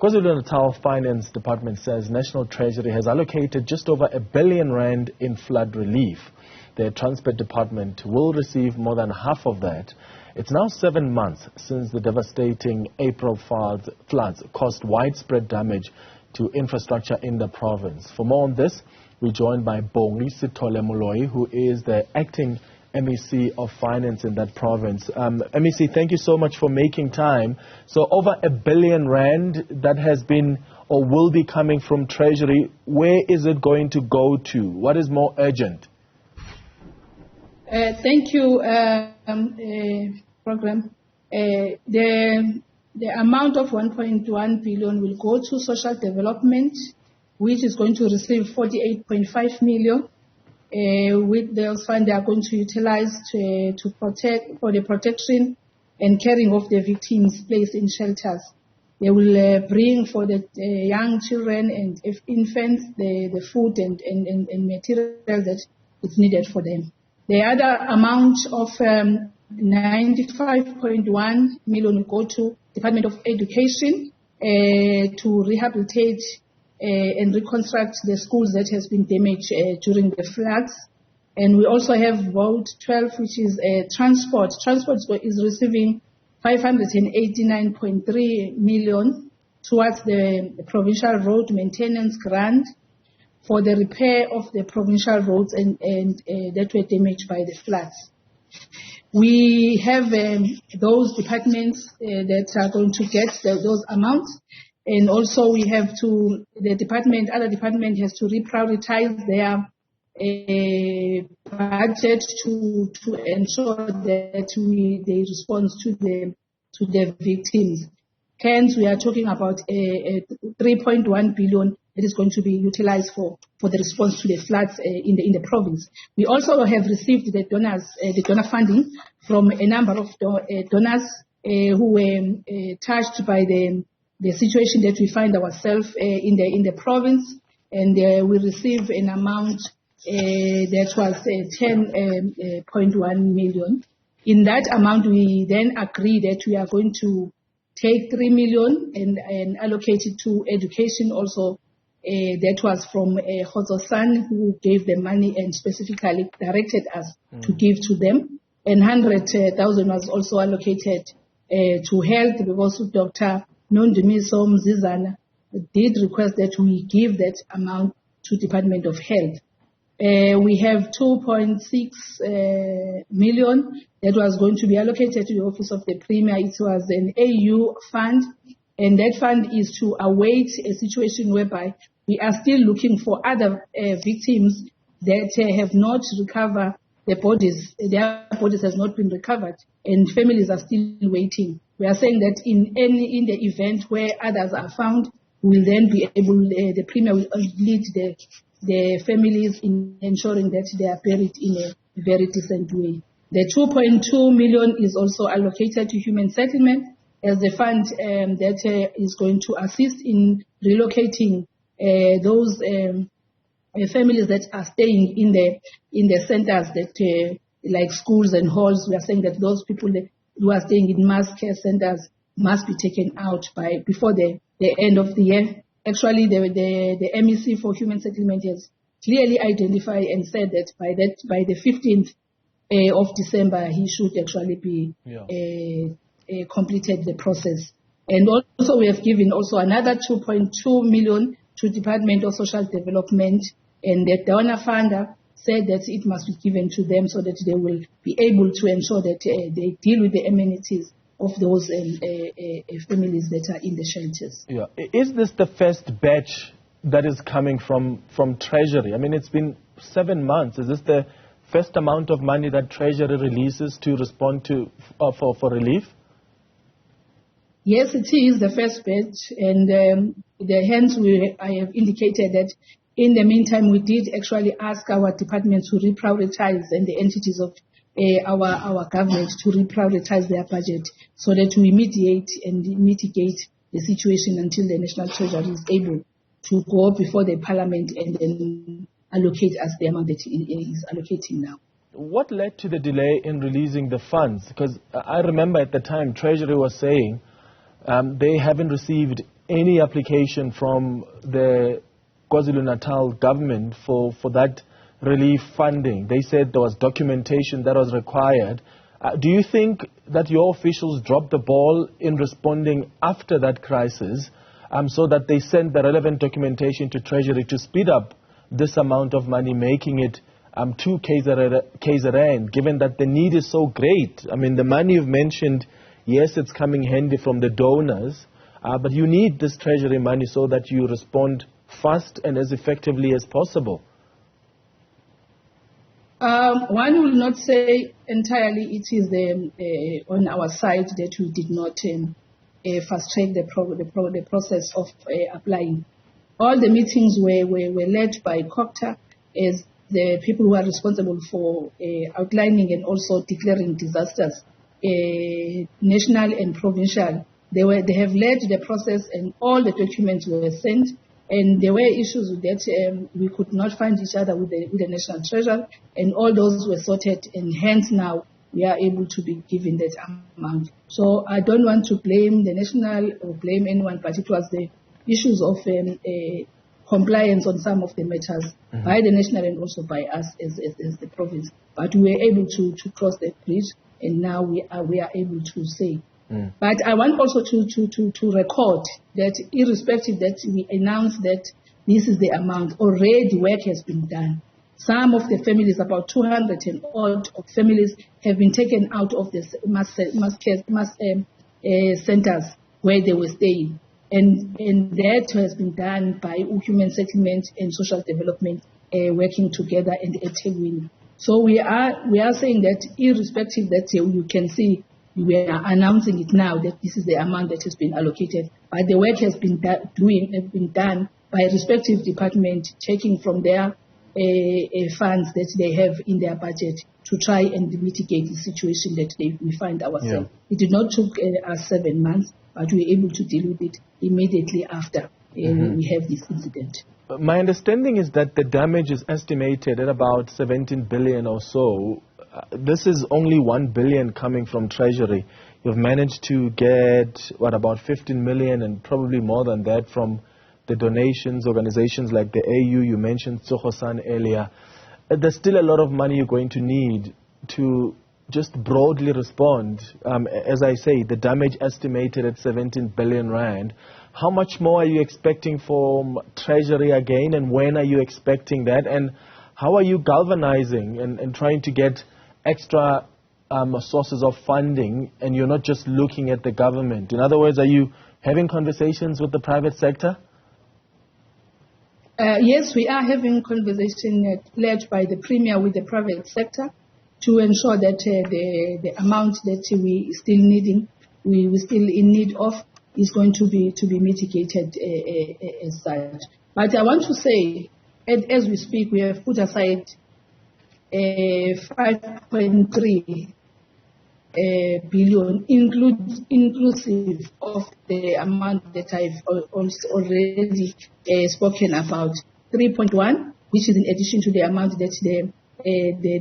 KwaZulu-Natal Finance Department says National Treasury has allocated just over R1 billion in flood relief. The Transport Department will receive more than half of that. It's now 7 months since the devastating April floods caused widespread damage to infrastructure in the province. For more on this, we're joined by Bongi Sithole-Moloi, who is the acting MEC of Finance in that province. MEC, thank you so much for making time. So over R1 billion that has been or will be coming from Treasury, where is it going to go to? What is more urgent? Thank you, program. The amount of 1.1 billion will go to social development, which is going to receive 48.5 million. With those funds, they are going to utilize to protect for the protection and caring of the victims placed in shelters. They will bring for the young children and infants the food and material that is needed for them. The other amount of 95.1 million will go to Department of Education to rehabilitate and reconstruct the schools that has been damaged during the floods. And we also have Vote 12, which is transport. Transport is receiving 589.3 million towards the provincial road maintenance grant for the repair of the provincial roads and that were damaged by the floods. We have those departments that are going to get those amounts. And also we have other department has to reprioritize their budget to ensure that they respond to the victims. Hence, we are talking about 3.1 billion that is going to be utilized for the response to the floods in the province. We also have received the donor funding from a number of donors who were touched by the situation that we find ourselves in the province, and we receive an amount that was 10.1 million. In that amount, we then agree that we are going to take 3 million and allocate it to education also. That was from Khozosan, who gave the money and specifically directed us to give to them. And 100,000 was also allocated to health, because Dr. Nondumiso Mzizana did request that we give that amount to Department of Health. We have 2.6 million that was going to be allocated to the Office of the Premier. It was an AU fund, and that fund is to await a situation whereby we are still looking for other victims that have not recovered their bodies. Their bodies has not been recovered, and families are still waiting. We are saying that in the event where others are found, we will then be able, the Premier will lead the families in ensuring that they are buried in a very decent way. The 2.2 million is also allocated to human settlement as the fund that is going to assist in relocating those families that are staying in the centers that like schools and halls. We are saying that those people who are staying in mass care centers must be taken out before the end of the year. Actually, the MEC for Human Settlement has clearly identified and said that by the 15th of December, he should actually be completed the process. And also, we have given also another 2.2 million to Department of Social Development, and the donor funder said that it must be given to them so that they will be able to ensure that they deal with the amenities of those families that are in the shelters. Yeah. Is this the first batch that is coming from Treasury? I mean, it's been 7 months. Is this the first amount of money that Treasury releases to respond to for relief? Yes, it is the first batch, and hence I have indicated that in the meantime we did actually ask our department to reprioritize, and the entities of our government to reprioritize their budget so that we mediate and mitigate the situation until the National Treasury is able to go before the Parliament and then allocate us the amount that it is allocating now. What led to the delay in releasing the funds? Because I remember at the time Treasury was saying they haven't received any application from the KwaZulu-Natal government for that relief funding? They said there was documentation that was required. Do you think that your officials dropped the ball in responding after that crisis so that they sent the relevant documentation to Treasury to speed up this amount of money, making it to KZN, given that the need is so great? I mean, the money you've mentioned, yes, it's coming handy from the donors, but you need this Treasury money so that you respond fast and as effectively as possible. One will not say entirely it is on our side that we did not fast track the process of applying. All the meetings were led by COCTA as the people who are responsible for outlining and also declaring disasters, national and provincial. They have led the process, and all the documents were sent. And there were issues with that. We could not find each other with the National Treasury, and all those were sorted, and hence now we are able to be given that amount. So I don't want to blame the National or blame anyone, but it was the issues of compliance on some of the matters by the National and also by us as the province. But we were able to cross that bridge, and now we are able to say. But I want also to record that irrespective that we announced that this is the amount, already work has been done. Some of the families, about 200 and odd of families, have been taken out of the mass centers where they were staying. And that has been done by Human Settlement and Social Development working together and Ethekwini. So we are saying that irrespective that you can see, we are announcing it now that this is the amount that has been allocated, but the work has been done by respective department, taking from their funds that they have in their budget to try and mitigate the situation that we find ourselves. Yeah. It did not take us 7 months, but we were able to deal with it immediately after we have this incident. My understanding is that the damage is estimated at about 17 billion or so. This is only 1 billion coming from Treasury. You've managed to get, about 15 million and probably more than that from the donations, organizations like the AU. You mentioned Tsogo-san earlier. There's still a lot of money you're going to need to just broadly respond. As I say, the damage estimated at 17 billion rand. How much more are you expecting from Treasury again, and when are you expecting that? And how are you galvanizing and trying to get extra sources of funding, and you're not just looking at the government? In other words, are you having conversations with the private sector? Yes, we are having conversation led by the Premier with the private sector to ensure that the amount that we still needing, we still in need of, is going to be mitigated as such. But I want to say, as we speak, we have put aside 5.3 billion, inclusive of the amount that I've already spoken about. 3.1, which is in addition to the amount that the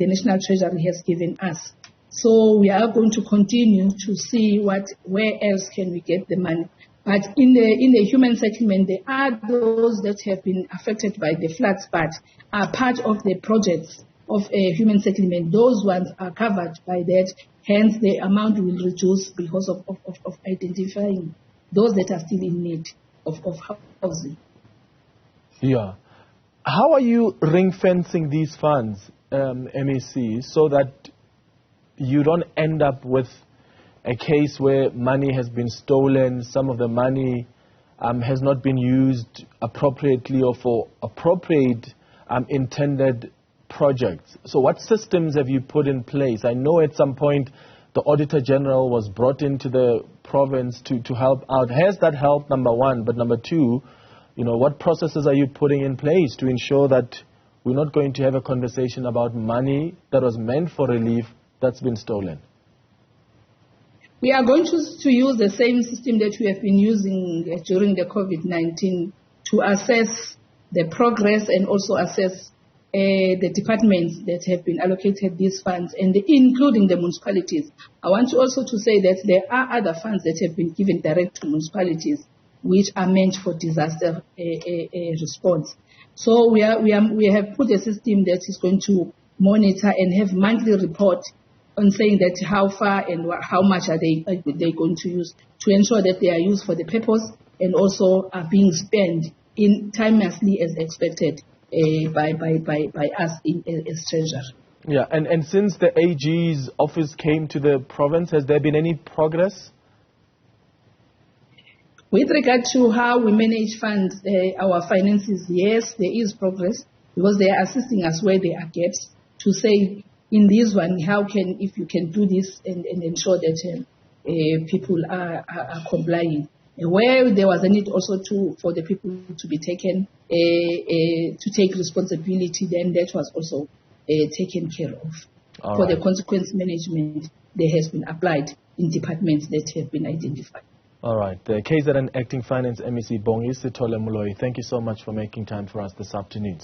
National Treasury has given us. So we are going to continue to see where else can we get the money. But in the human settlement, there are those that have been affected by the floods, but are part of the projects of a human settlement. Those ones are covered by that. Hence, the amount will reduce because of identifying those that are still in need of housing. Yeah. How are you ring-fencing these funds, MEC, so that you don't end up with a case where money has been stolen, some of the money has not been used appropriately or for appropriate intended projects? So what systems have you put in place? I know at some point the Auditor General was brought into the province to help out. Has that helped, number one? But number two, what processes are you putting in place to ensure that we're not going to have a conversation about money that was meant for relief that's been stolen? We are going to use the same system that we have been using during the COVID-19 to assess the progress and also assess the departments that have been allocated these funds, and including the municipalities. I want to also to say that there are other funds that have been given direct to municipalities which are meant for disaster response. So we have put a system that is going to monitor and have monthly report on saying that how far and how much are they going to use, to ensure that they are used for the purpose and also are being spent in timelessly as expected by us as Treasury. Yeah, and since the AG's office came to the province, has there been any progress? With regard to how we manage funds, our finances, yes, there is progress, because they are assisting us where there are gaps to say, in this one, if you can do this and ensure that people are complying. Where there was a need also for the people to be taken, to take responsibility, then that was also taken care of. All for right. the consequence management, there has been applied in departments that have been identified. All right. The KZN Acting Finance MEC Bongi Sithole-Moloi, thank you so much for making time for us this afternoon.